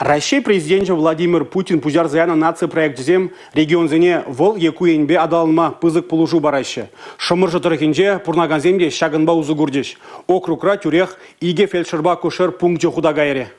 Россия президенті Владимир Путин пузярзаяна нация проектізем регионзене вол екуенбе адалма пызык пулушу барашы. Шымыржы тұрықынже пурнаганземде шагынба узы гурдеш. Округра тюрех иге фельдшерба кушер пункте худагайре.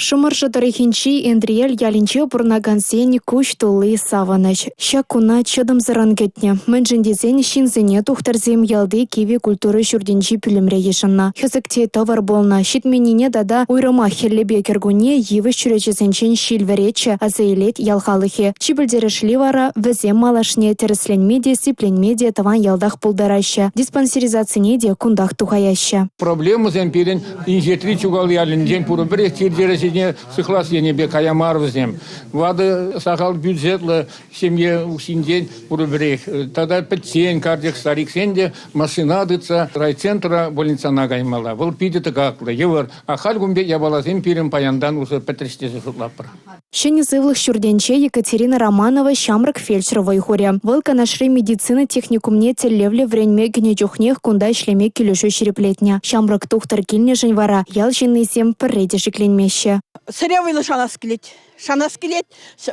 Шымыржы тарихинчи Эндриэль ялинче пурнагансен куш тулы саваныч. Шакуна чыдым зарангетне. Мэнжіндезен шинзене тухтарзем ялды киви культуры жүрденчи пүлімре ешынна. Хезекте товар болна. Шитменине дада уйрыма хеллебе кергуне евы шүречесенчен шилверече азейлет ялхалыхе. Чибілдері вара візем малашне тересленмеде сипленмеде таван ялдах пулдараще. Диспансеризацияне де кундах тухаяще. Проблему земпирен инжетри чугал ялинжен пурубере тирдересе согласие бе каямарвзем. Вады сахал бюджетлы семье усинден урубрех. Тогда пациент кардиак старик сенде машина дыца райцентра больница нагаймала. Вол пидет гаклы. Евер ахальгумбе ябалазем пирем паяндан уже петрестезе сутлапр. Шенезывлых шурденче Екатерина Романова шамрак фельдшерова ихоре. Вылка нашри медицины техникумне телевле вренме гнедюхнех кунда шлеме килюшу шереплетня. Шамрак тухтар кильне женвара. Ял женнесем перреде шекленмеще. Сыревый шанаскелет. Шанаскелет.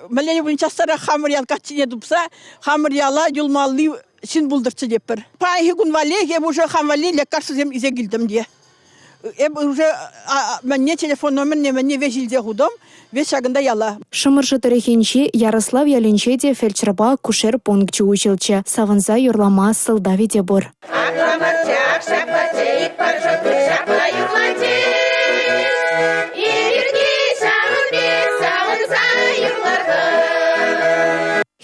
Мәләне буенчастара хамыр ялкатчине дупса, хамыр яла юлмалли син булдырчы деппер. Пайхи гун вале, уже хамвали лекарсызем изе гилдем де. Уже мне телефон номер не мне вежилде худом, весь шагында яла. Шымыржы тарихинчи Ярослав ялинчеде фельдшерба кушер пункт училче. Саванза юрлама сылдави дебор.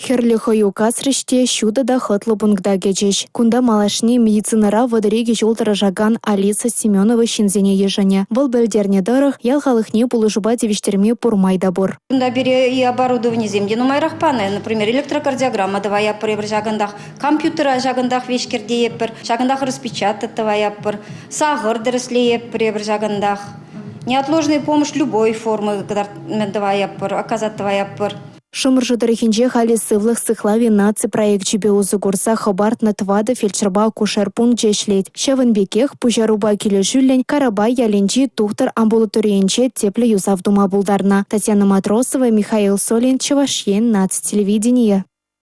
Херлихой указ рыште шуда да хытлы пунктда кечеш. Кунда малашни медицинара водыреге жолтара жаган Алиса Семенова шинзене ежане. Вол белдерне дарах ял халыхне пулышуба девиштерме пурмайда бор. Кунда бере и оборудование земде нумайрах паны, например, электрокардиограмма давая пыр жагандах, компьютера жагандах вешкерде еппер, жагандах распечатать давая пыр, сагыр дресле еппер жагандах. Неотложная помощь любой формы, когда давая пыр, оказать давая пыр. Шымыржы тарихинче хали сывлых сыхлави наци проект чебеузы курса хабарт на твада фельдшерба кушер пункт жешлет. Шевенбекех пужаруба килешюлен карабай ялинчи тухтар амбулаториенче тепле юзав дума булдарна. Татьяна Матросова, Михаил Солин, Чевашьен, Нац телевидение.